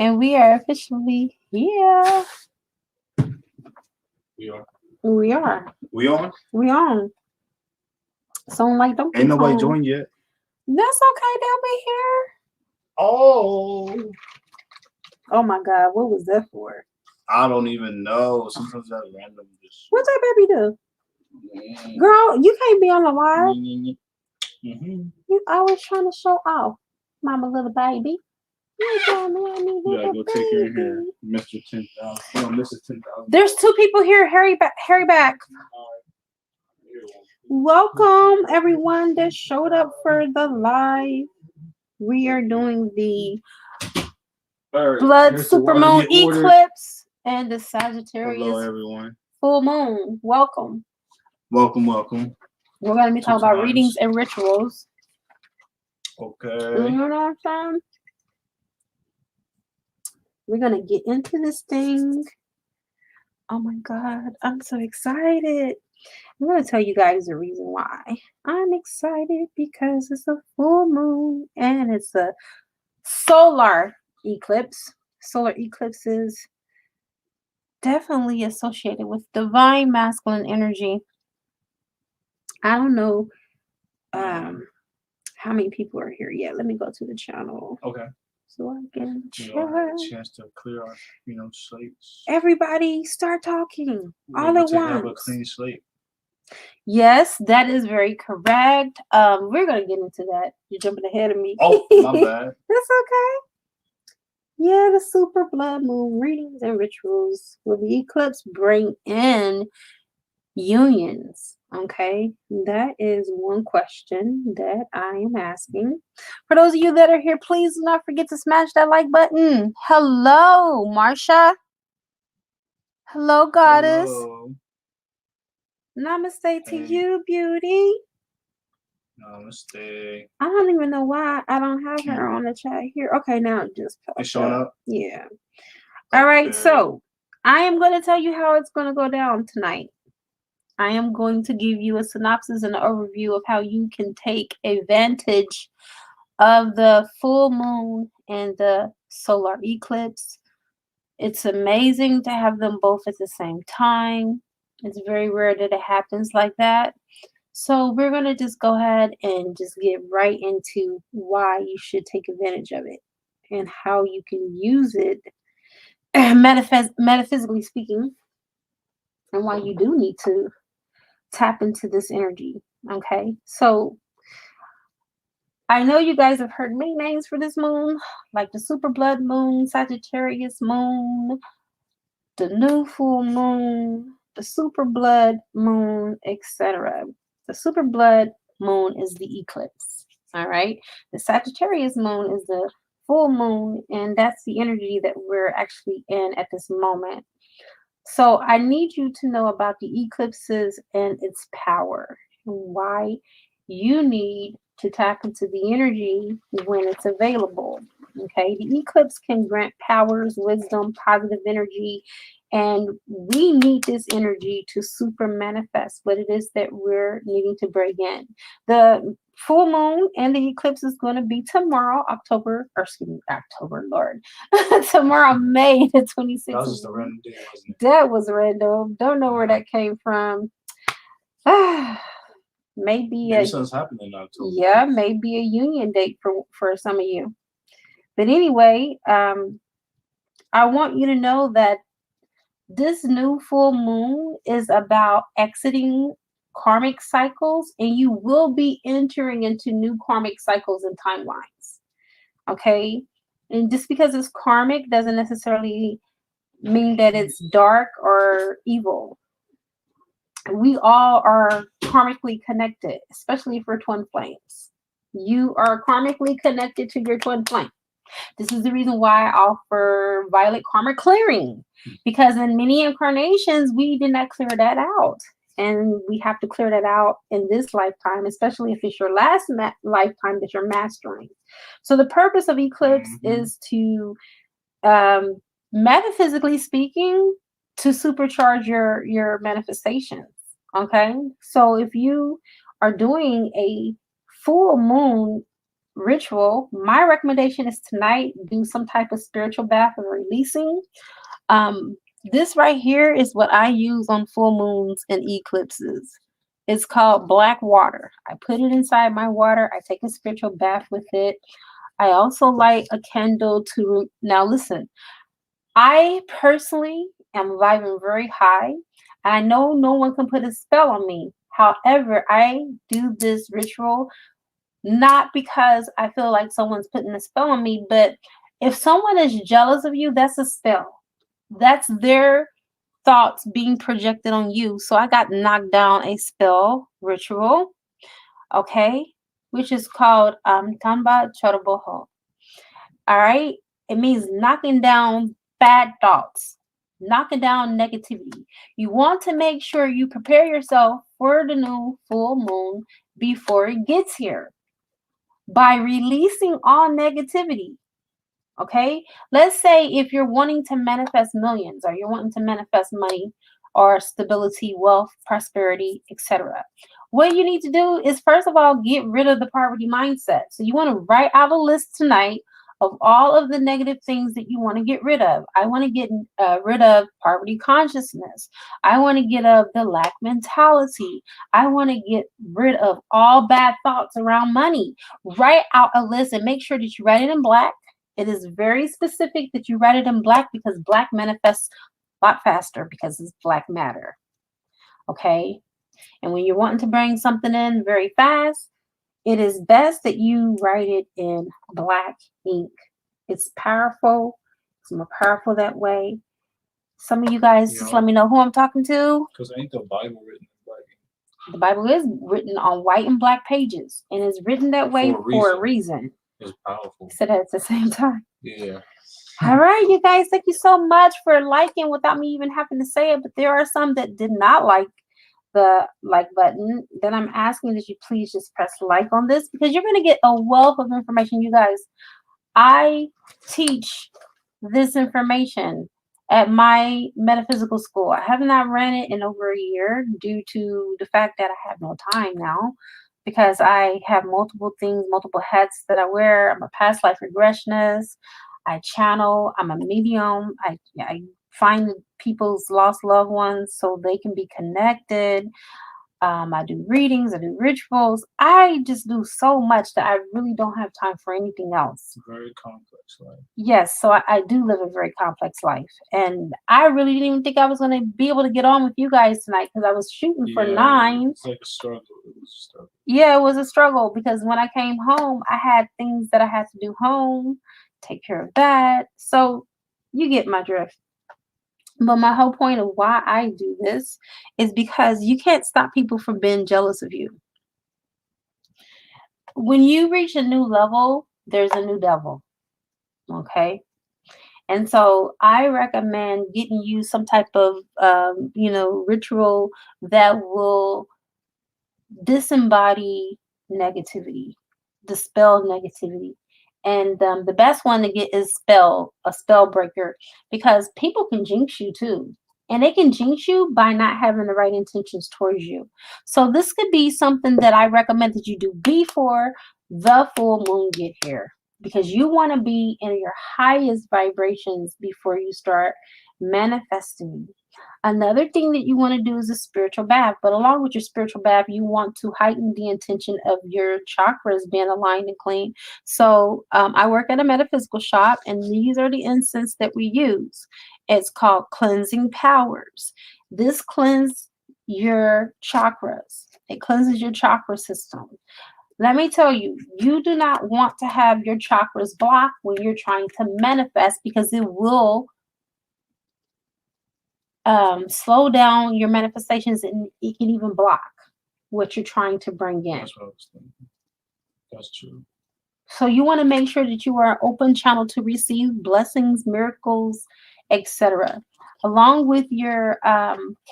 And we are officially here. We are. We are. We on? We on. So like, don't Ain't nobody home. joined yet. That's okay. They'll be here. Oh. Oh my God, what was that for? I don't even know. Sometimes that's random. Just. What's that baby do? Girl, you can't be on the live. Mm-hmm. You always trying to show off, mama little baby. You gotta go take her in here, Mr. 10,000. No, Mrs. 10,000. There's two people here. Harry back. Welcome everyone that showed up for the live. We are doing the blood supermoon eclipse and the Sagittarius full moon. Welcome. Welcome, welcome. We're going to be talking about readings and rituals. Okay. You know what I'm saying? We're going to get into this thing. Oh my God, I'm so excited. I'm going to tell you guys the reason why. I'm excited because it's a full moon and it's a solar eclipse. Solar eclipses definitely associated with divine masculine energy. I don't know how many people are here yet. Let me go to the channel. Okay. So I can have a chance to clear our, slates. Everybody start talking all at once. Have a clean slate. Yes, that is very correct. We're gonna get into that. You're jumping ahead of me. Oh, my bad. That's okay. Yeah, the super blood moon readings and rituals. Will the eclipse bring in unions? Okay, that is one question that I am asking. For those of you that are here, please do not forget to smash that like button. Hello, Marsha. Hello, goddess. Hello. Namaste to you, beauty. Namaste. I don't even know why I don't have her on the chat here. Okay, now just it's showing up. Yeah. All right, so I am going to tell you how it's going to go down tonight. I am going to give you a synopsis and an overview of how you can take advantage of the full moon and the solar eclipse. It's amazing to have them both at the same time. It's very rare that it happens like that. So we're going to just go ahead and just get right into why you should take advantage of it and how you can use it metaphysically speaking, and why you do need to tap into this energy. Okay, so I know you guys have heard many names for this moon, like the super blood moon, Sagittarius moon, the new full moon, the super blood moon, etc. The super blood moon is the eclipse. All right, the Sagittarius moon is the full moon, and that's the energy that we're actually in at this moment. So I need you to know about the eclipses and its power, and why you need to tap into the energy when it's available. Okay, the eclipse can grant powers, wisdom, positive energy, and we need this energy to super manifest what it is that we're needing to bring in. The full moon and the eclipse is going to be tomorrow, October, Lord. Tomorrow, May the 26th. That was just a random day, wasn't it? That was random. Don't know where that came from. Maybe something's happening in October. Yeah, maybe a union date for some of you. But anyway, I want you to know that this new full moon is about exiting karmic cycles, and you will be entering into new karmic cycles and timelines. Okay, and just because it's karmic doesn't necessarily mean that it's dark or evil. We all are karmically connected, especially for twin flames. You are karmically connected to your twin flame. This is the reason why I offer violet karma clearing, because in many incarnations we did not clear that out, and we have to clear that out in this lifetime, especially if it's your last lifetime that you're mastering. So the purpose of eclipse is to metaphysically speaking, to supercharge your manifestations. Okay, so if you are doing a full moon ritual, my recommendation is tonight do some type of spiritual bath of releasing. Um, this right here is what I use on full moons and eclipses. It's called black water. I put it inside my water. I take a spiritual bath with it. I also light a candle to now listen. I personally am vibing very high. And I know no one can put a spell on me. However, I do this ritual not because I feel like someone's putting a spell on me, but if someone is jealous of you, that's a spell. That's their thoughts being projected on you. So I got knocked down a spell ritual, okay, which is called Tamba Choroboho. All right. It means knocking down bad thoughts, knocking down negativity. You want to make sure you prepare yourself for the new full moon before it gets here by releasing all negativity. Okay. Let's say if you're wanting to manifest millions or you're wanting to manifest money or stability, wealth, prosperity, etc. What you need to do is first of all get rid of the poverty mindset. So you want to write out a list tonight of all of the negative things that you want to get rid of. I want to get rid of poverty consciousness. I want to get rid of the lack mentality. I want to get rid of all bad thoughts around money. Write out a list and make sure that you write it in black. It is very specific that you write it in black because black manifests a lot faster because it's black matter. Okay. And when you're wanting to bring something in very fast, it is best that you write it in black ink. It's powerful. It's more powerful that way. Some of you guys just let me know who I'm talking to. Because ain't the Bible written in black ink? The Bible is written on white and black pages, and it's written that way for a reason. It's powerful. Said that at the same time. Yeah. All right, you guys, thank you so much for liking without me even having to say it. But there are some that did not like the like button. Then I'm asking that you please just press like on this because you're going to get a wealth of information. You guys, I teach this information at my metaphysical school. I have not ran it in over a year due to the fact that I have no time now because I have multiple things, multiple hats that I wear. I'm a past life regressionist. I channel. I'm a medium. I find people's lost loved ones so they can be connected. I do readings, I do rituals. I just do so much that I really don't have time for anything else. Very complex life. Yes, so I do live a very complex life. And I really didn't even think I was going to be able to get on with you guys tonight because I was shooting for 9. It's like a struggle. It was a struggle. Yeah, it was a struggle because when I came home, I had things that I had to do home, take care of that. So you get my drift. But my whole point of why I do this is because you can't stop people from being jealous of you. When you reach a new level, there's a new devil. Okay. And so I recommend getting you some type of, ritual that will disembody negativity, dispel negativity. And the best one to get is a spell breaker, because people can jinx you too. And they can jinx you by not having the right intentions towards you. So this could be something that I recommend that you do before the full moon get here, because you want to be in your highest vibrations before you start manifesting. Another thing that you want to do is a spiritual bath. But along with your spiritual bath, you want to heighten the intention of your chakras being aligned and clean. So I work at a metaphysical shop, and these are the incense that we use. It's called Cleansing Powers. This cleanses your chakras. It cleanses your chakra system. Let me tell you, you do not want to have your chakras blocked when you're trying to manifest, because it will slow down your manifestations, and it can even block what you're trying to bring in. That's what I was thinking. That's true. So you want to make sure that you are an open channel to receive blessings, miracles, etc. Along with your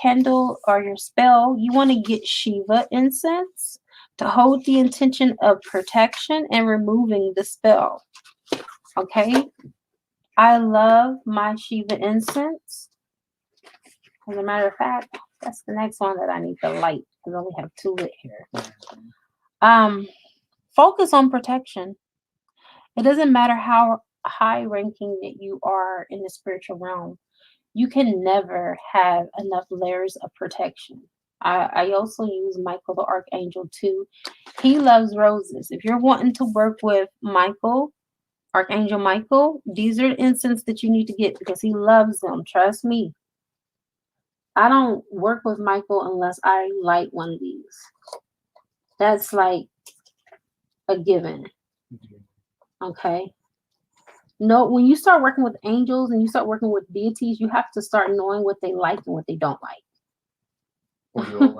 candle or your spell, you want to get Shiva incense to hold the intention of protection and removing the spell. Okay? I love my Shiva incense. As a matter of fact, that's the next one that I need to light, because I only have 2 lit here. Focus on protection. It doesn't matter how high ranking that you are in the spiritual realm. You can never have enough layers of protection. I also use Michael the Archangel too. He loves roses. If you're wanting to work with Michael, Archangel Michael, these are the incense that you need to get because he loves them. Trust me. I don't work with Michael unless I light one of these. That's like a given. Okay. No, when you start working with angels and you start working with deities, you have to start knowing what they like and what they don't like. Or you'll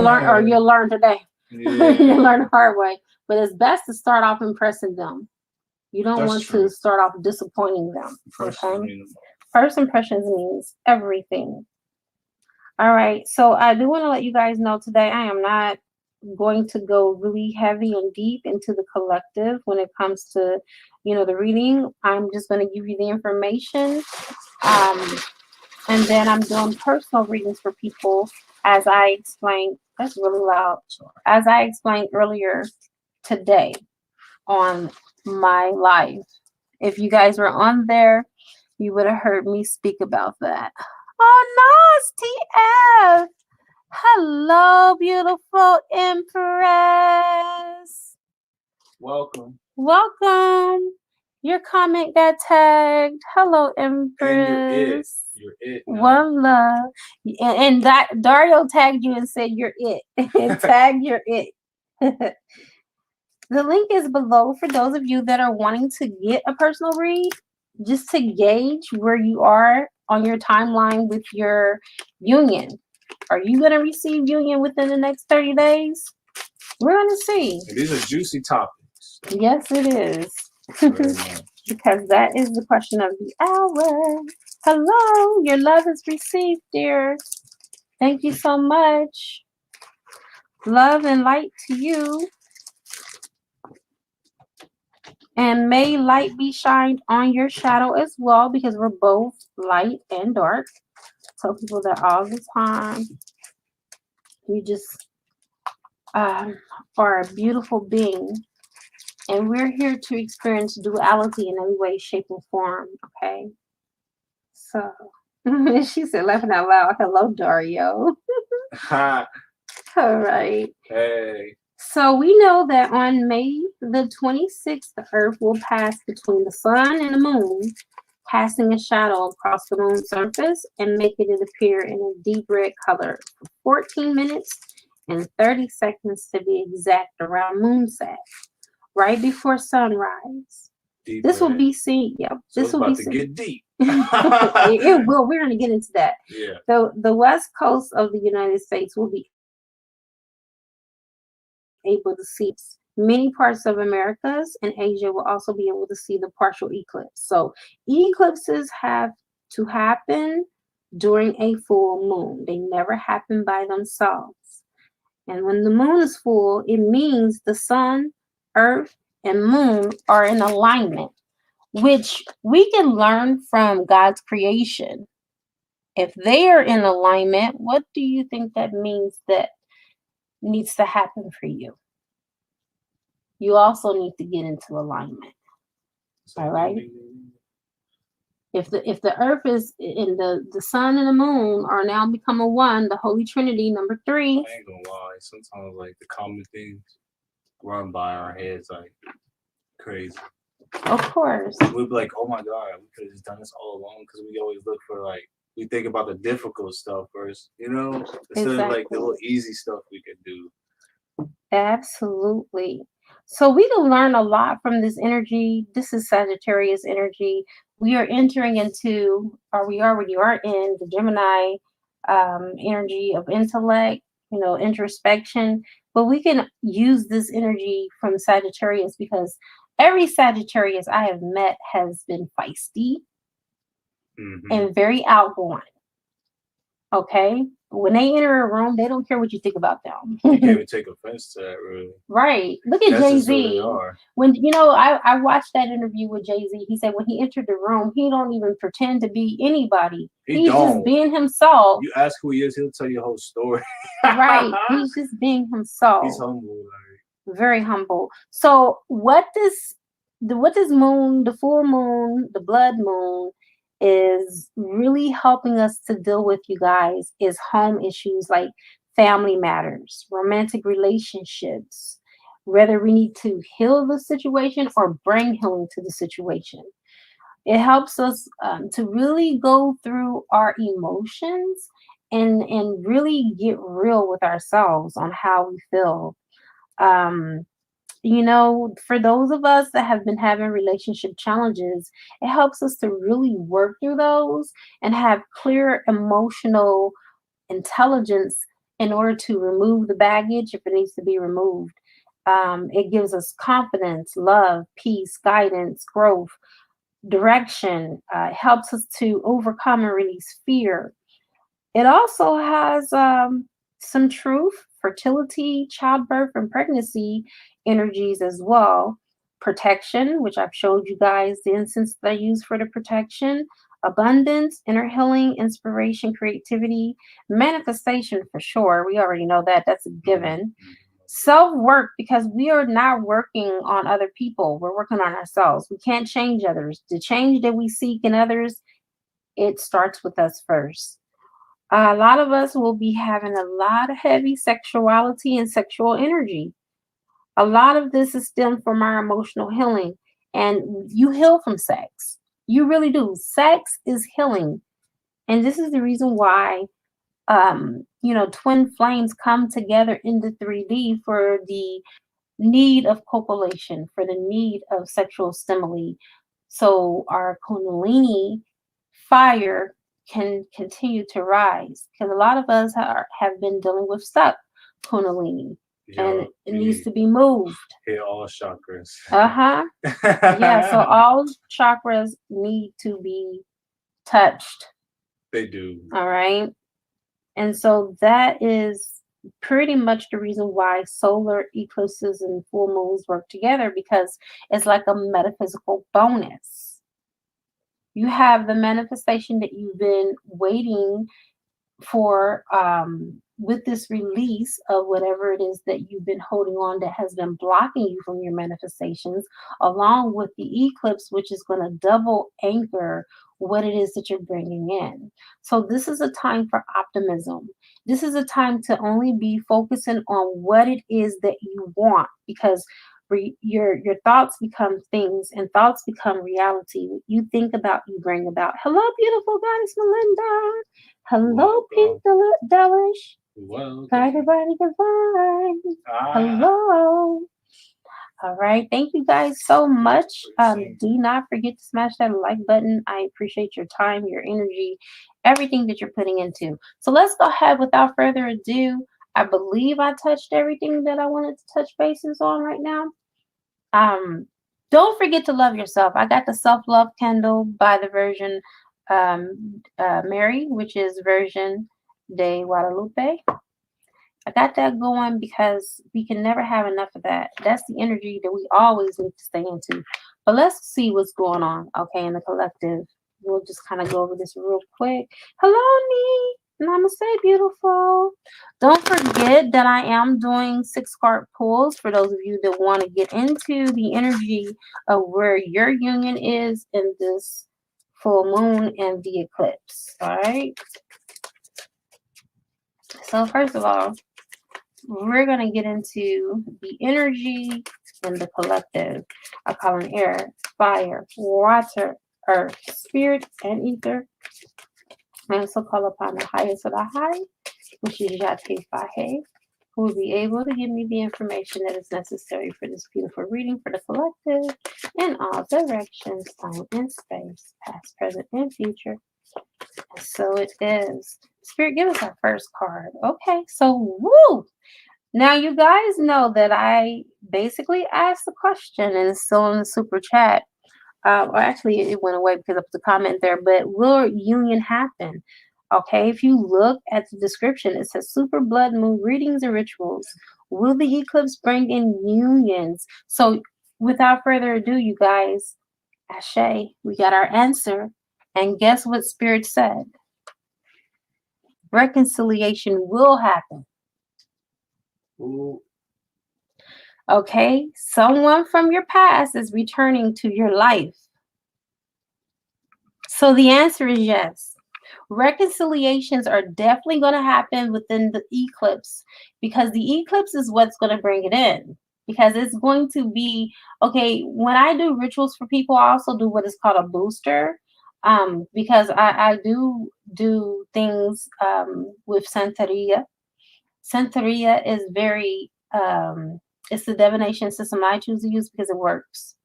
learn. Or you'll learn today. Yeah. You'll learn the hard way. But it's best to start off impressing them. You don't want to start off disappointing them. Okay? First impressions means everything. All right. So I do want to let you guys know today I am not going to go really heavy and deep into the collective when it comes to, the reading. I'm just going to give you the information. And then I'm doing personal readings for people as I explained. That's really loud. As I explained earlier today on my live. If you guys were on there, you would have heard me speak about that. Oh, nice, TF. Hello, beautiful Empress. Welcome. Your comment got tagged. Hello, Empress. And you're it. One love. And that Dario tagged you and said you're it. Tag you're it. The link is below for those of you that are wanting to get a personal read, just to gauge where you are on your timeline with your union. Are you going to receive union within the next 30 days? We're going to see. And these are juicy topics. Yes, it is. Because that is the question of the hour. Hello, your love is received, dear. Thank you so much. Love and light to you. And may light be shined on your shadow as well, because we're both light and dark. Tell people that all the time. You just are a beautiful being. And we're here to experience duality in every way, shape, and form. Okay. So she said, laughing out loud, hello, Dario. All right. Hey. So we know that on May the 26th, the Earth will pass between the sun and the moon, casting a shadow across the moon's surface and making it appear in a deep red color for 14 minutes and 30 seconds to be exact around moonset, right before sunrise. Deep this red. Will be seen. Yep. So this will be seen. Get deep. It will. We're going to get into that. Yeah. The west coast of the United States will be able to see many parts of Americas, and Asia will also be able to see the partial eclipse. So eclipses have to happen during a full moon. They never happen by themselves. And when the moon is full, it means the sun, earth, and moon are in alignment, which we can learn from God's creation. If they are in alignment, what do you think that means that needs to happen for you? You also need to get into alignment. All right. If the earth is in the sun and the moon are now becoming one, the Holy Trinity, number 3. I ain't gonna lie. Sometimes like the common things run by our heads like crazy. Of course. We'd be like, oh my God, we could have just done this all along, because we always look for we think about the difficult stuff first, instead of like the little easy stuff we could do. Absolutely. So we can learn a lot from this energy. This is Sagittarius energy. We are entering into, or we already are in the Gemini energy of intellect, introspection. But we can use this energy from Sagittarius because every Sagittarius I have met has been feisty and very outgoing. Okay? When they enter a room, they don't care what you think about them. You can't even take offense to that, really. Right. Look at Jay-Z. When I watched that interview with Jay-Z, he said when he entered the room, he don't even pretend to be anybody. He's just being himself. You ask who he is, he'll tell you a whole story. Right. He's just being himself. He's humble. Very humble. So what this what this moon, the full moon, the blood moon, is really helping us to deal with, you guys, is home issues like family matters, romantic relationships, whether we need to heal the situation or bring healing to the situation. It helps us to really go through our emotions and really get real with ourselves on how we feel. Um, for those of us that have been having relationship challenges, it helps us to really work through those and have clear emotional intelligence in order to remove the baggage if it needs to be removed. It gives us confidence, love, peace, guidance, growth, direction. It helps us to overcome and release fear. It also has some truth, fertility, childbirth, and pregnancy energies as well. Protection, which I've showed you guys the incense that I use for the protection. Abundance, inner healing, inspiration, creativity, manifestation for sure. We already know that. That's a given. Self work, because we are not working on other people. We're working on ourselves. We can't change others. The change that we seek in others, it starts with us first. A lot of us will be having a lot of heavy sexuality and sexual energy. A lot of this is stemmed from our emotional healing, and you heal from sex. You really do. Sex is healing, and this is the reason why twin flames come together in the 3D for the need of copulation, for the need of sexual stimuli. So our Kundalini fire can continue to rise, because a lot of us have been dealing with stuck Kundalini, and Yo, it needs to be moved. hit all chakras. Uh-huh. Yeah, so all chakras need to be touched. They do. All right. And so that is pretty much the reason why solar eclipses and full moons work together, because it's like a metaphysical bonus. You have the manifestation that you've been waiting for, with this release of whatever it is that you've been holding on that has been blocking you from your manifestations, along with the eclipse, which is going to double anchor what it is that you're bringing in. So this is a time for optimism. This is a time to only be focusing on what it is that you want, because your thoughts become things, and thoughts become reality. What you think about, you bring about. Hello, beautiful goddess Melinda. Hello, Pink Delish. Everybody divine. Hello. All right. Thank you guys so much. Do not forget to smash that like button. I appreciate your time, your energy, everything that you're putting into. So let's go ahead without further ado. I believe I touched everything that I wanted to touch bases on right now. Um, don't forget to love yourself. I got the self love candle by the Virgin Mary, which is Virgin de Guadalupe. I got that going because we can never have enough of that. That's the energy that we always need to stay into. But let's see what's going on, okay, in the collective. We'll just kind of go over this real quick. Hello, Nee. Namaste, beautiful. Don't forget that I am doing 6-card pulls for those of you that want to get into the energy of where your union is in this full moon and the eclipse. All right. So, first of all, we're going to get into the energy and the collective. I call in air, fire, water, earth, spirit, and ether. I also call upon the highest of the high, which is Yate Fahe, who will be able to give me the information that is necessary for this beautiful reading for the collective in all directions, time and space, past, present, and future. And so it is. Spirit, give us our first card. Okay, so woo! Now, you guys know that I basically asked the question, and it's still in the super chat. Or actually, it went away because of the comment there. But will union happen? Okay, if you look at the description, it says super blood moon readings and rituals. Will the eclipse bring in unions? So, without further ado, you guys, Ashe, we got our answer. And guess what Spirit said? Reconciliation will happen. Ooh. Okay? Someone from your past is returning to your life. So the answer is yes. Reconciliations are definitely going to happen within the eclipse because the eclipse is what's going to bring it in. Because it's going to be okay. When I do rituals for people, I also do what is called a booster. Because I do things with Santeria. Santeria is very it's the divination system I choose to use because it works.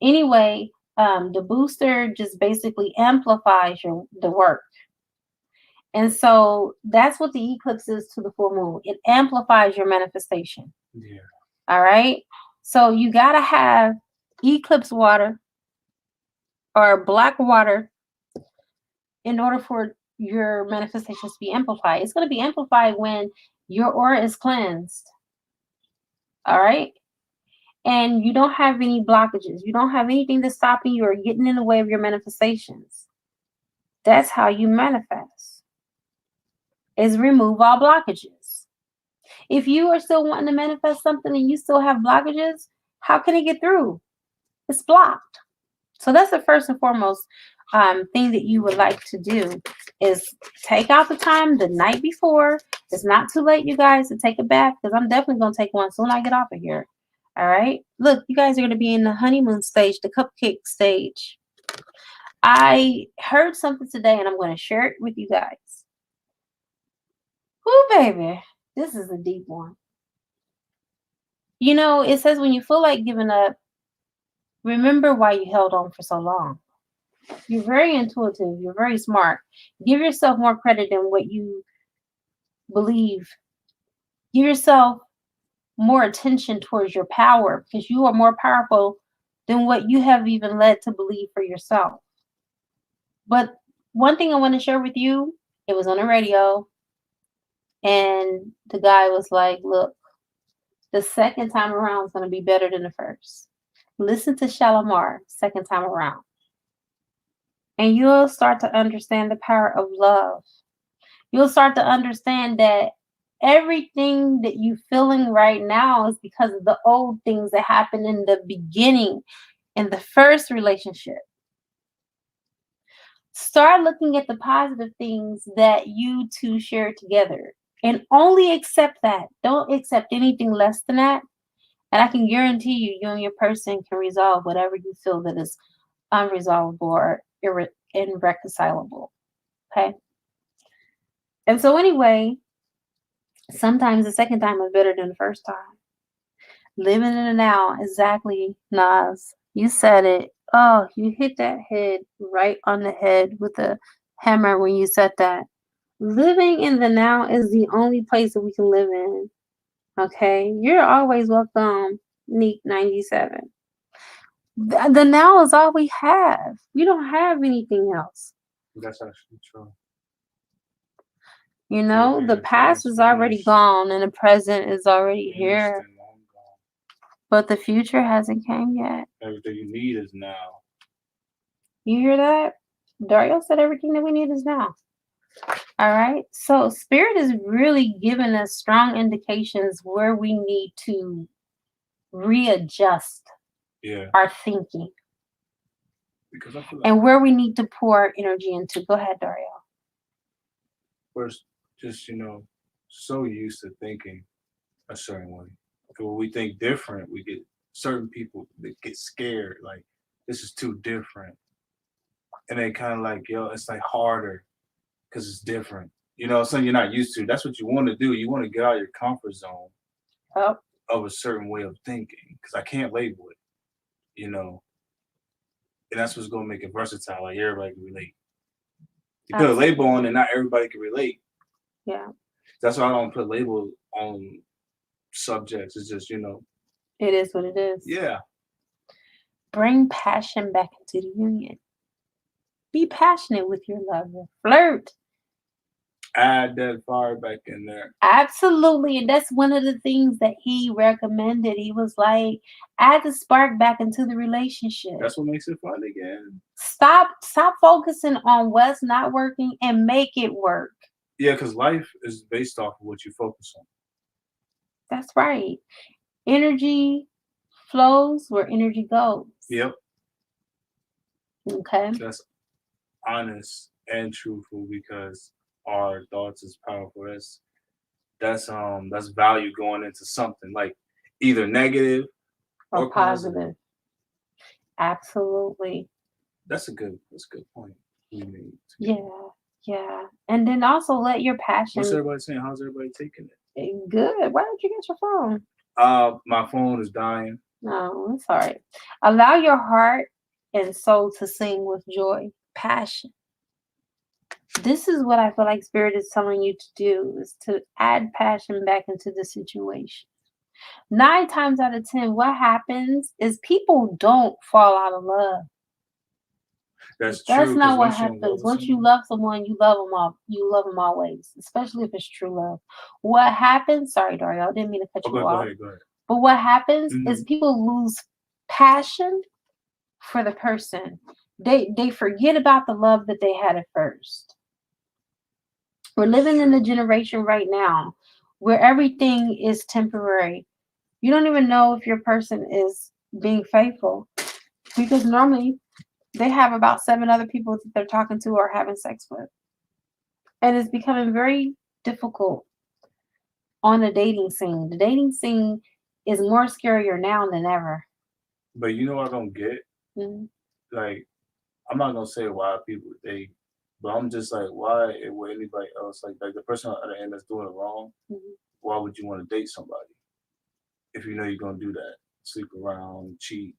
Anyway, the booster just basically amplifies the work. And so that's what the eclipse is to the full moon. It amplifies your manifestation. Yeah. All right. So you got to have eclipse water or black water in order for your manifestations to be amplified. It's going to be amplified when your aura is cleansed. All right. And you don't have any blockages. You don't have anything that's stopping you or getting in the way of your manifestations. That's how you manifest. Is remove all blockages. If you are still wanting to manifest something and you still have blockages, how can it get through? It's blocked. So that's the first and foremost thing that you would like to do is take out the time the night before. It's not too late, you guys, to take a bath because I'm definitely going to take one soon I get off of here. All right. Look, you guys are going to be in the honeymoon stage, the cupcake stage. I heard something today and I'm going to share it with you guys. Ooh, baby. This is a deep one. You know, it says when you feel like giving up, remember why you held on for so long. You're very intuitive. You're very smart. Give yourself more credit than what you believe. Give yourself more attention towards your power because you are more powerful than what you have even led to believe for yourself. But one thing I want to share with you, it was on the radio, and the guy was like, look, the second time around is going to be better than the first. Listen to Shalimar second time around. And you'll start to understand the power of love. You'll start to understand that everything that you're feeling right now is because of the old things that happened in the beginning, in the first relationship. Start looking at the positive things that you two share together and only accept that. Don't accept anything less than that. And I can guarantee you, you and your person can resolve whatever you feel that is unresolvable or irreconcilable. Okay. And so, anyway, sometimes the second time is better than the first time. Living in the now, exactly, Nas. You said it. Oh, you hit that head right on the head with a hammer when you said that. Living in the now is the only place that we can live in. Okay? You're always welcome, Neek 97. The now is all we have. We don't have anything else. That's actually true. You know, the past is already gone and the present is already here. But the future hasn't came yet. Everything you need is now. You hear that? Dario said everything that we need is now. All right. So Spirit is really giving us strong indications where we need to readjust our thinking. Because I feel like and where we need to pour our energy into. Go ahead, Dario. We're just, so used to thinking a certain way. When we think different, we get certain people that get scared. Like, this is too different. And they kind of like, it's like harder because it's different. Something you're not used to. That's what you want to do. You want to get out of your comfort zone of a certain way of thinking because I can't label it, and that's what's going to make it versatile. Like, everybody can relate. You put a label on and not everybody can relate. Yeah. That's why I don't put labels on subjects. It's just, It is what it is. Yeah. Bring passion back into the union. Be passionate with your lover. Flirt. Add that fire back in there. Absolutely. And that's one of the things that he recommended. He was like, add the spark back into the relationship. That's what makes it fun again. Stop focusing on what's not working and make it work. Yeah, because life is based off of what you focus on. That's right. Energy flows where energy goes. Yep. Okay. That's honest and truthful because our thoughts is powerful. That's value going into something like either negative Or or positive. positive. Absolutely. That's a good point we made. Yeah. Yeah. And then also let your What's passion everybody saying? How's everybody taking it? good. Why don't you get your phone? My phone is dying. No, I'm sorry. Allow your heart and soul to sing with joy, passion. This is what I feel like spirit is telling you to do is to add passion back into the situation. 9 times out of 10, what happens is people don't fall out of love. That's That's true because not what once you're in love happens. with Once you someone, love someone, you love them all. You love them always, especially if it's true love. What happens? Sorry, Dario, I didn't mean to cut oh, you go off. ahead, go ahead. But what happens is Hmm. people lose passion for the person. They forget about the love that they had at first. We're That's living in a true. generation right now where everything is temporary. You don't even know if your person is being faithful because normally they have about 7 other people that they're talking to or having sex with. And it's becoming very difficult on the dating scene. The dating scene is more scarier now than ever. But you know what I don't get? Mhm. Like, I'm not gonna say why people date, but I'm just like, why would anybody else like the person on the other end that's doing it wrong? Mhm. Why would you want to date somebody if you know you're gonna do that? Sleep around, cheat.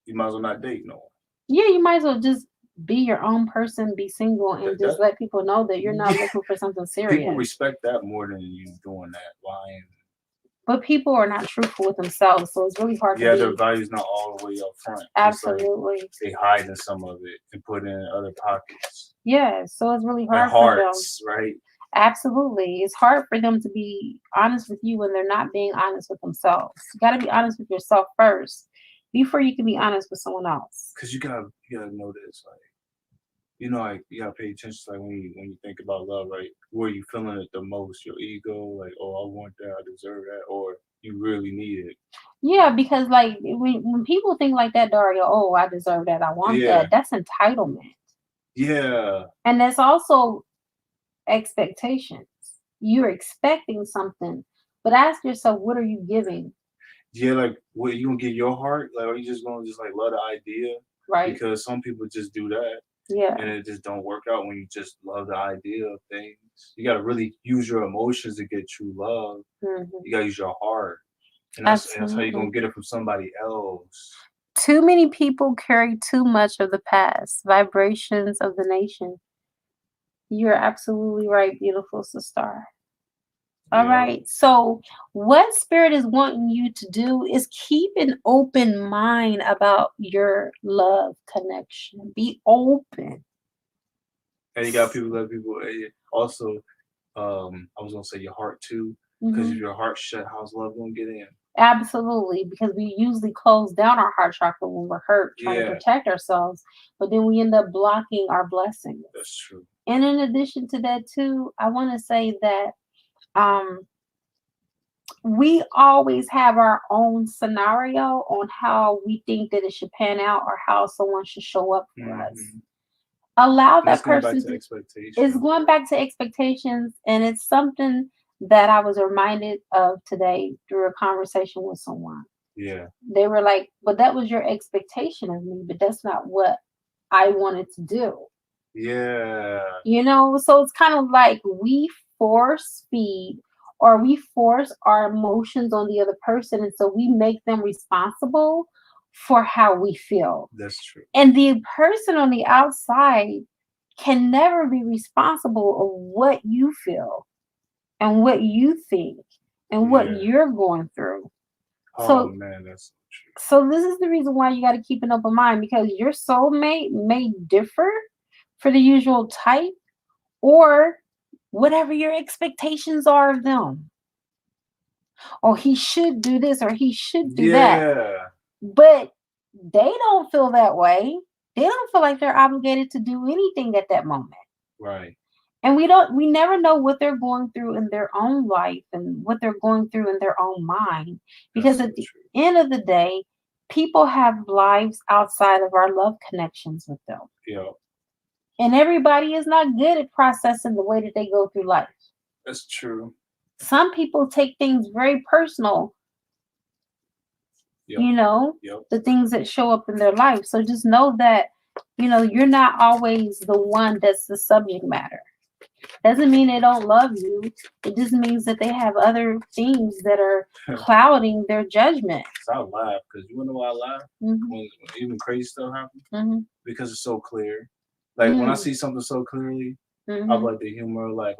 You might as well not date no one. Yeah, you might as well just be your own person, be single, and just That let people know that you're not looking for something people serious. respect that more than you doing that lying. But people are not truthful with themselves, so it's really hard to Yeah, their be. value's not all the way up front. Just like Absolutely. they hide in some of it and put it in other pockets. Yeah, so it's really Like hard for them. hearts, right? Absolutely. It's hard for them to be honest with you when they're not being honest with themselves. You got to be honest with yourself first before you can be honest with someone else. Cause you gotta know this, like like you gotta pay attention to like when you think about love, right? Where you feeling it the most? Your ego, like, oh, I want that, I deserve that, or you really need it. Yeah, because like when people think like that, Dario, oh, I deserve that, I want Yeah, that, that's entitlement. yeah, And that's also expectations. You're expecting something, but ask yourself, what are you giving? yeah. Like, what you gonna get your heart? Like, are you just gonna just like love the idea? Right? Because some people just do that, Yeah. and it just don't work out when you just love the idea of things. You gotta really use your emotions to get true love. Hmm. You gotta use your heart, and that's how you're gonna Absolutely. get it from somebody else. Too many people carry too much of the past, vibrations of the nation. You're absolutely right, beautiful sister. All Yeah. right. So, what spirit is wanting you to do is keep an open mind about your love connection. Be open. And you got people let people also I was gonna say your heart too, because if Hmm. your heart shut, how's love gonna get in? Absolutely, because we usually close down our heart chakra when we're hurt, trying to Yeah, protect ourselves, but then we end up blocking our blessings. that's true. And in addition to that, too, I want to say that um, we always have our own scenario on how we think that it should pan out or how someone should show up for us. Hmm. Allow And it's that going back person to to, it's expectations, going right? back to expectations, and it's something that I was reminded of today through a conversation with someone. Yeah, They were like, but that was your expectation of me, but that's not what I wanted to do. yeah, So it's kind of like we force feed or we force our emotions on the other person. And so we make them responsible for how we feel. that's true. And the person on the outside can never be responsible of what you feel and what you think and what Yeah. you're going through. Oh So man, that's so true. so this is the reason why you got to keep an open mind because your soulmate may differ for the usual type or whatever your expectations are of them. Or he should do this or he should do that. Yeah, But they don't feel that way. They don't feel like they're obligated to do anything at that moment. right. And we never know what they're going through in their own life and what they're going through in their own mind. That's Because so at the true. end of the day, people have lives outside of our love connections with them. Yeah, And everybody is not good at processing the way that they go through life. that's true. Some people take things very personal, Yep, you know, yep. the things that show up in their life. So just know that, you're not always the one that's the subject matter. Doesn't mean they don't love you. It just means that they have other things that are clouding their judgment. So I laugh because you wanna know why I laugh Hmm. when even crazy stuff happens Hmm. because it's so clear. Like when I Mm. see something so clearly, I Hmm. like the humor. Like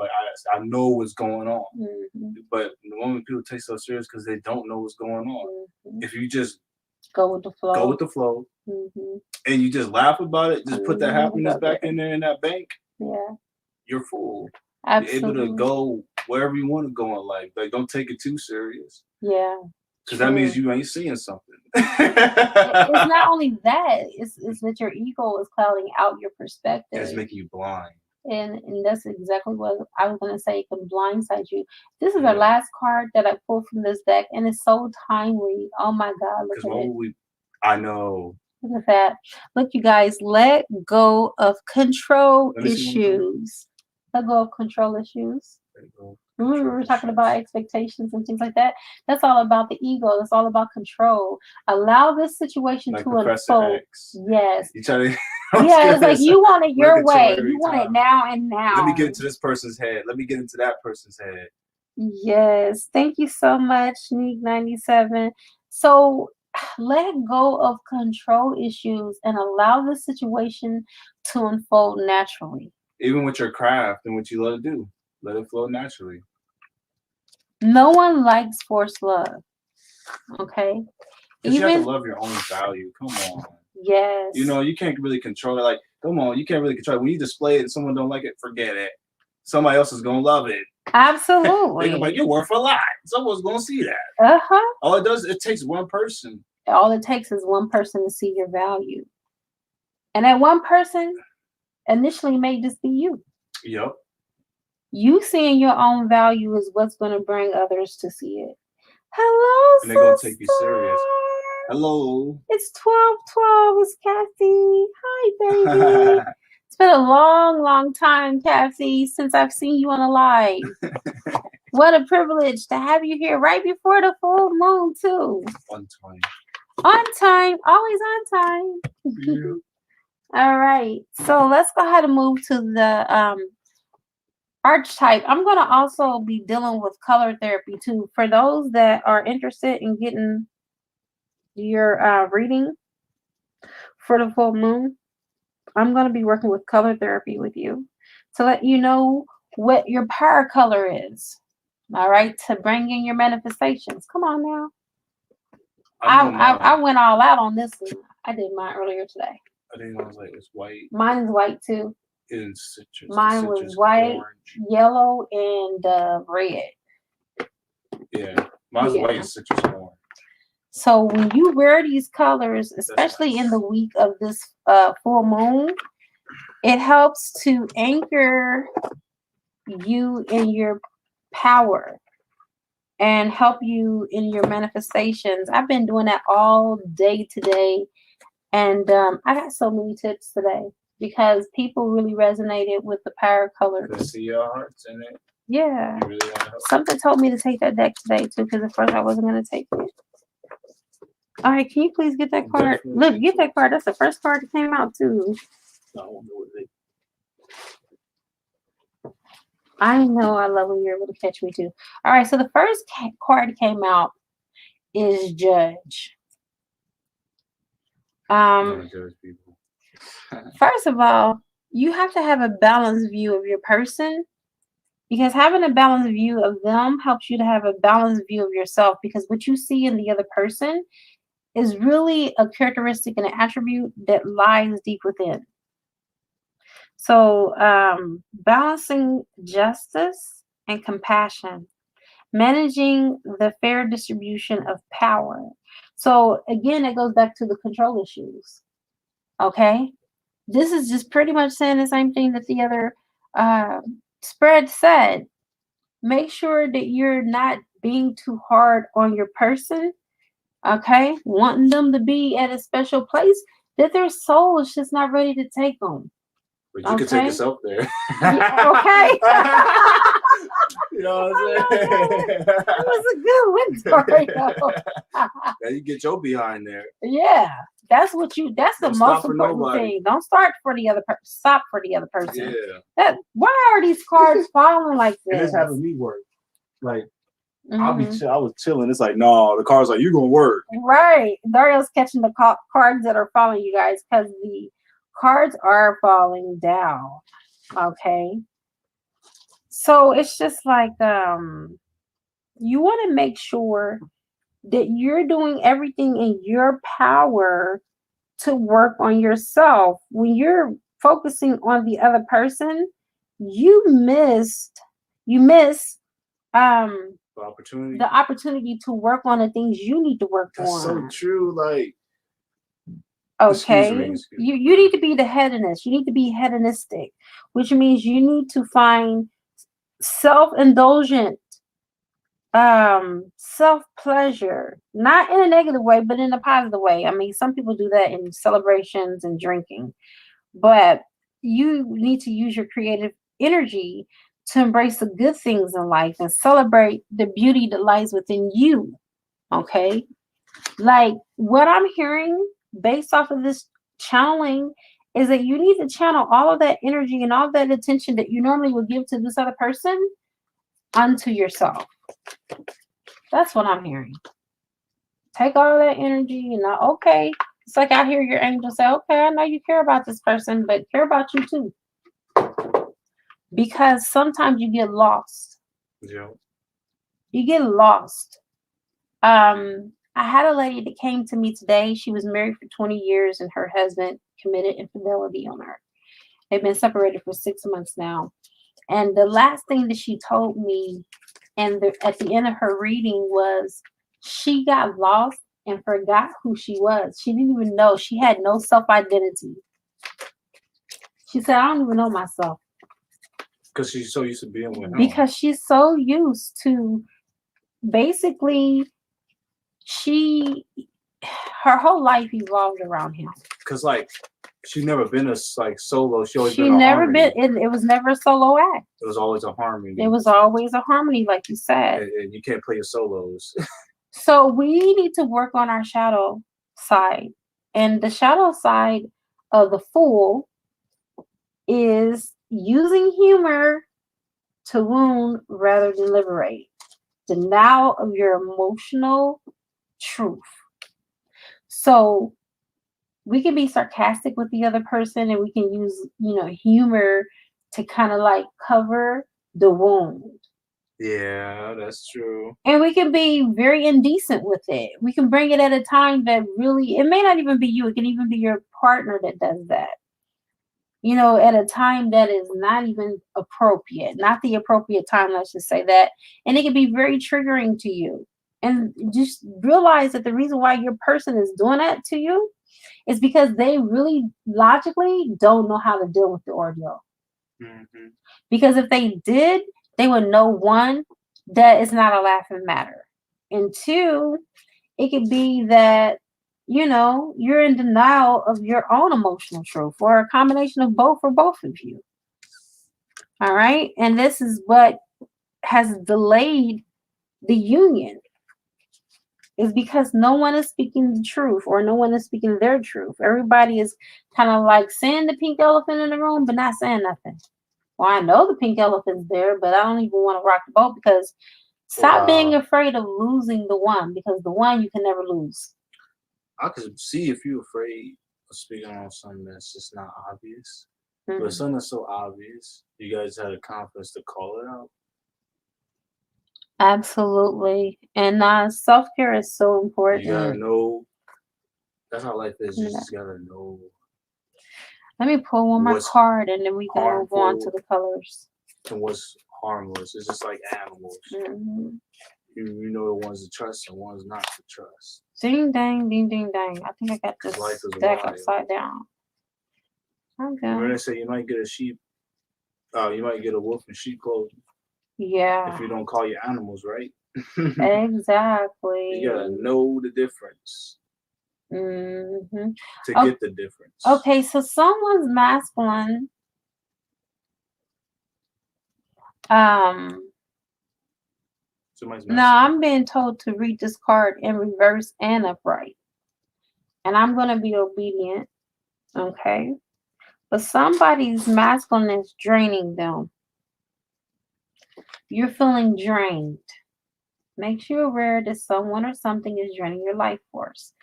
I know what's going on. Hmm. But the moment people take so serious because they don't know what's going on. Hmm. If you just Go with the go flow. with the flow Hmm. and you just laugh about it, just put that Hmm. happiness Go back there. in there in that bank, Yeah, you're full. You're able to absolutely. go wherever you want to go in life. Like don't take it too serious. Yeah, Because that means true. you ain't seeing something. It's not only that, it's that your ego is clouding out your And it's perspective. making you blind. And that's exactly what I was gonna say. It can blindside you. This is our Yeah. last card that I pulled from this deck, and it's so timely. Oh my God, look Because at what it. would we I know. Look at that. Look, you guys, let go of control Let me see one more time. issues. Let go of control issues. There you go. Remember, we Control were talking about issues. expectations and things like that. That's all about the ego. That's all about control. Allow this situation Like to Professor unfold. X. Yes. You try to I was Yeah, it's gonna like say you want it want to your control way. every You want it time. now and Let me now. get into this person's head. Let me get into that person's head. Yes. Thank you so much, Neek97. So let go of control issues and allow the situation to unfold naturally. Even with your craft and what you love to do. Let it flow naturally. No one likes forced love. Okay. Because you have to Even, love your own value. Come on. yes. You know, you can't really control it. Like, come on, you can't really control it. When you display it and someone don't like it, forget it. Somebody else is gonna love it. They're gonna be like, Absolutely. you're worth a lot. Someone's gonna see that. Uh-huh. All it does, it takes one person. All it takes is one person to see your value. And that one person initially may just be you. Yep. You seeing your own value is what's going to bring others to see it. Hello, And they're gonna take you sister. serious. Hello. It's 12:12. It's Kathy. Hi, baby. It's been a long, long time, Kathy, since I've seen you on a live. What a privilege to have you here right before the full moon, too. On time. On time, always on time. Yeah. All right. So let's go ahead and move to the archetype. I'm going to also be dealing with color therapy too. For those that are interested in getting your reading for the full moon, I'm going to be working with color therapy with you to let you know what your power color is. All right, to bring in your manifestations. Come on now. I know I mine. went all out on this one. I did mine earlier today. I think I was like, it's white Mine is white too. and citrus. The Mine was citrus white, orange. yellow, and red. Yeah. Mine's white Yeah. and citrus orange. So when you wear these colors, That's especially nice. in the week of this full moon, it helps to anchor you in your power and help you in your manifestations. I've been doing that all day today, and I got so many tips today because people really resonated with the power colors. Can I see your hearts in it? Yeah. You really want to help? Something told me to take that deck today too, because at first I wasn't going to take it. All right, can you please get that card? Definitely Look, into get that it. card. That's the first card that came out too. I don't know what they. I know I love when you're able to catch me too. All right, so the first card came out is Judge. I'm gonna Um, judge people. First of all, you have to have a balanced view of your person because having a balanced view of them helps you to have a balanced view of yourself because what you see in the other person is really a characteristic and an attribute that lies deep within. So, balancing justice and compassion, managing the fair distribution of power. So, again, it goes back to the control issues. Okay. This is just pretty much saying the same thing that the other Spread said, make sure that you're not being too hard on your person, okay? Wanting them to be at a special place that their soul is just not ready to take them, But you could take okay? us up there. Yeah, okay. You know what I I'm know saying? that was a good one, Dario. Now you get your behind there. Yeah, that's the Don't most stop for important nobody. thing. Don't start for the other person. Stop for the other person. Yeah. That why are these cards falling like And this? it's having me work. Like Mhm. I was chilling. It's like, no, the car's like, you gonna work. Right. Dario's catching the cards that are falling, you guys, because the cards are falling down. Okay. So it's just like you want to make sure that you're doing everything in your power to work on yourself. When you're focusing on the other person, you miss Opportunity. the opportunity to work on the things you need to work That's so on. true. Like, excuse Okay. me. You need to be the hedonist. You need to be hedonistic, which means you need to find self-indulgent self-pleasure, not in a negative way, but in a positive way. I mean, some people do that in celebrations and drinking, but you need to use your creative energy to embrace the good things in life and celebrate the beauty that lies within you. Okay. Like what I'm hearing based off of this channeling is that you need to channel all of that energy and all that attention that you normally would give to this other person unto yourself. That's what I'm hearing. Take all that energy and okay. It's like I hear your angel say, okay, I know you care about this person, but care about you too. Because sometimes you get lost. Yeah. You get lost. I had a lady that came to me today. She was married for 20 years and her husband committed infidelity on her. They've been separated for 6 months now. And the last thing that she told me at the end of her reading was she got lost and forgot who she was. She didn't even know. She had no self-identity. She said, I don't even know myself. Because she's so used to being with him. Because she's so used to basically her whole life evolved around him. Because like she's never been like solo. She always She been a never harmony. it was never a solo act. It was always a harmony. It was always a harmony, like you said. And you can't play your solos. So we need to work on our shadow side. And the shadow side of the fool is using humor to wound rather than liberate. Denial of your emotional truth. So we can be sarcastic with the other person and we can use, humor to kind of like cover the wound. Yeah, that's true. And we can be very indecent with it. We can bring it at a time that really, it may not even be you, it can even be your partner that does that. At a time that is not even appropriate, not the appropriate time, let's just say that. And it can be very triggering to you. And just realize that the reason why your person is doing that to you is because they really logically don't know how to deal with the ordeal. Mm-hmm. Because if they did, they would know, one, that it's not a laughing matter. And two, it could be that, you're in denial of your own emotional truth or a combination of both for both of you. All right. And this is what has delayed the union is because no one is speaking the truth or no one is speaking their truth. Everybody is kind of like saying the pink elephant in the room, but not saying nothing. Well, I know the pink elephant's there, but I don't even want to rock the boat because stop being afraid of losing the one because the one you can never lose. I could see if you're afraid of speaking on something that's just not obvious. Mm-hmm. But something that's so obvious, you guys had the confidence to call it out. Absolutely. And self-care is so important. You gotta know. That's how life is. You just gotta know. Let me pull one more card and then we can move on to the colors. And what's harmless. It's just like animals. Mm-hmm. You know the ones to trust and ones not to trust. Ding dang, ding ding dang. I think I got this deck upside down. Okay. When they say you might get a sheep You might get a wolf in sheep clothing if Yeah, you don't call your animals right. You gotta exactly. know the difference Hmm. to get the difference. Okay, so someone's masculine. Um, Somebody's Now masculine. I'm being told to read this card in reverse and upright, and I'm gonna be obedient. Okay, but somebody's masculine is draining them. You're feeling drained. Makes you aware that someone or something is draining your life force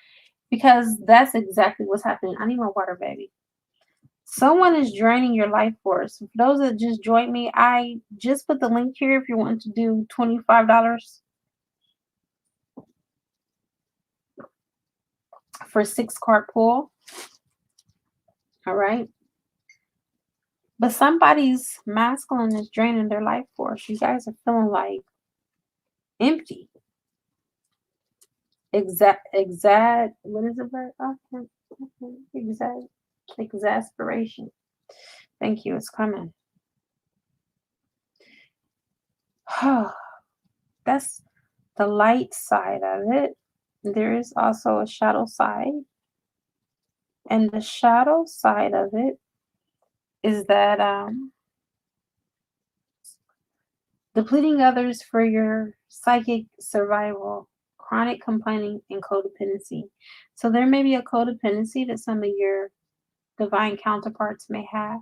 because that's exactly what's happening. I need my water, baby. Someone is draining your life force. For those that just joined me, I just put the link here if you want to do $25 for 6 card pull. All right. But somebody's masculine is draining their life force. You guys are feeling like empty. What is the word? Exasperation. Thank you. It's coming. That's the light side of it. There is also a shadow side. And the shadow side of it is that depleting others for your psychic survival, chronic complaining, and codependency. So there may be a codependency that some of your divine counterparts may have.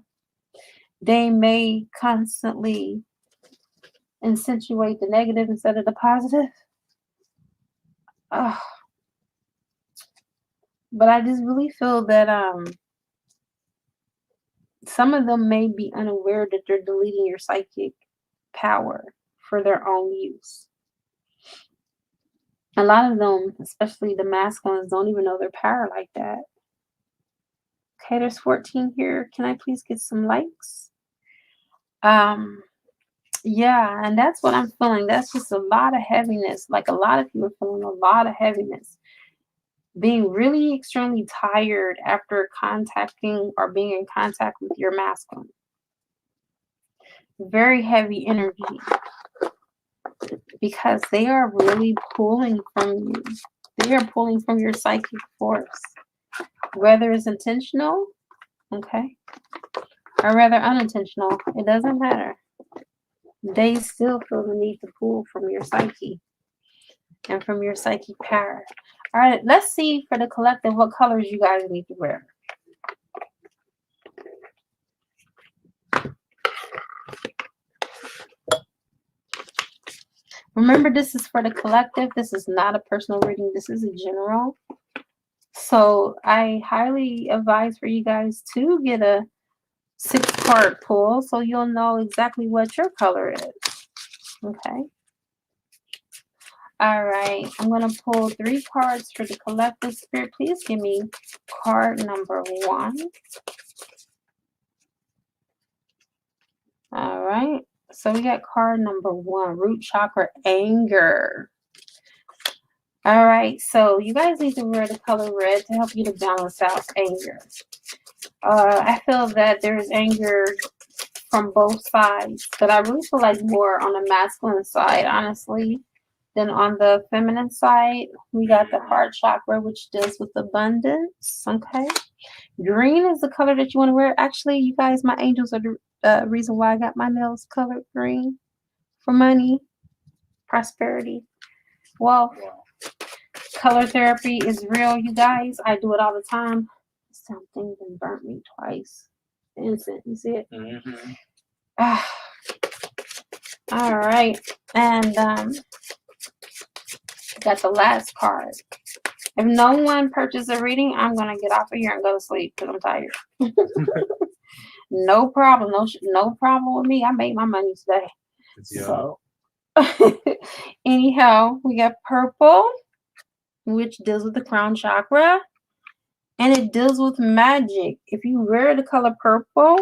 They may constantly accentuate the negative instead of the positive. Ugh. But I just really feel that some of them may be unaware that they're deleting your psychic power for their own use. A lot of them, especially the masculines, don't even know their power like that. Okay, there's 14 here. Can I please get some likes? Um, yeah, and that's what I'm feeling. That's just a lot of heaviness. Like a lot of people are feeling a lot of heaviness. Being really extremely tired after contacting or being in contact with your masculine. Very heavy energy because they are really pulling from you. They are pulling from your psychic force, whether it's intentional, okay, or rather unintentional. It doesn't matter. They still feel the need to pull from your psyche and from your psychic power. All right, let's see for the collective what colors you guys need to wear. Remember, this is for the collective. This is not a personal reading. This is a general. So I highly advise for you guys to get a 6-card pull so you'll know exactly what your color is. Okay. All right. I'm going to pull 3 cards for the collective spirit. Please give me card number 1. All right. So we got card number 1, root chakra, anger. All right. So you guys need to wear the color red to help you to balance out anger. I feel that there's anger from both sides, but I really feel like more on the masculine side, honestly, than on the feminine side. We got the heart chakra, which deals with abundance. Okay. Green is the color that you want to wear. Actually, you guys, my angels are the reason why I got my nails colored green for money, prosperity, wealth. Wow. Color therapy is real, you guys. I do it all the time. Something that burnt me twice. Innocent, you see it? Mm-hmm. Ah, all right. And got the last card. If no one purchases a reading, I'm gonna get off of here and go to sleep because I'm tired. No problem. No problem with me. I made my money today. Yeah. So anyhow, we got purple, which deals with the crown chakra, and it deals with magic. If you wear the color purple,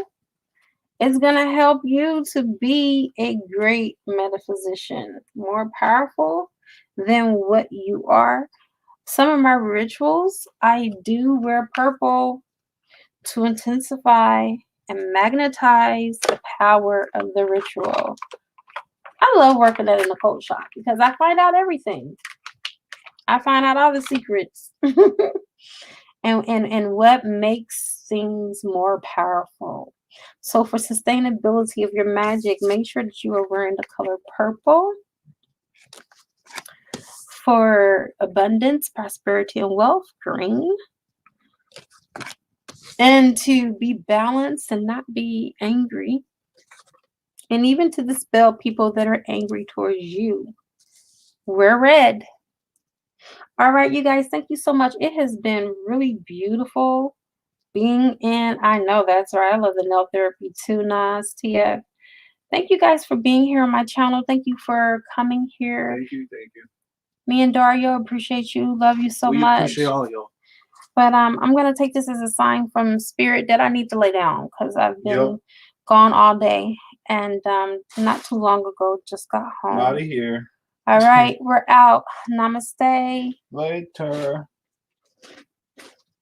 it's gonna help you to be a great metaphysician, more powerful than what you are. Some of my rituals, I do wear purple to intensify and magnetize the power of the ritual. I love working at an occult shop because I find out everything. I find out all the secrets. and what makes things more powerful. So for sustainability of your magic, make sure that you are wearing the color purple. For abundance, prosperity, and wealth, green. And to be balanced and not be angry. And even to dispel people that are angry towards you, wear red. All right, you guys, thank you so much. It has been really beautiful being in. I know that's right. I love the nail therapy too, Nas, TF. Thank you guys for being here on my channel. Thank you for coming here. Thank you, thank you. Me and Dario appreciate you. Love you so We much. appreciate all y'all. But I'm gonna take this as a sign from spirit that I need to lay down because I've been gone all day and not too long ago just got home. I'm out of here. All right, we're out. Namaste. Later.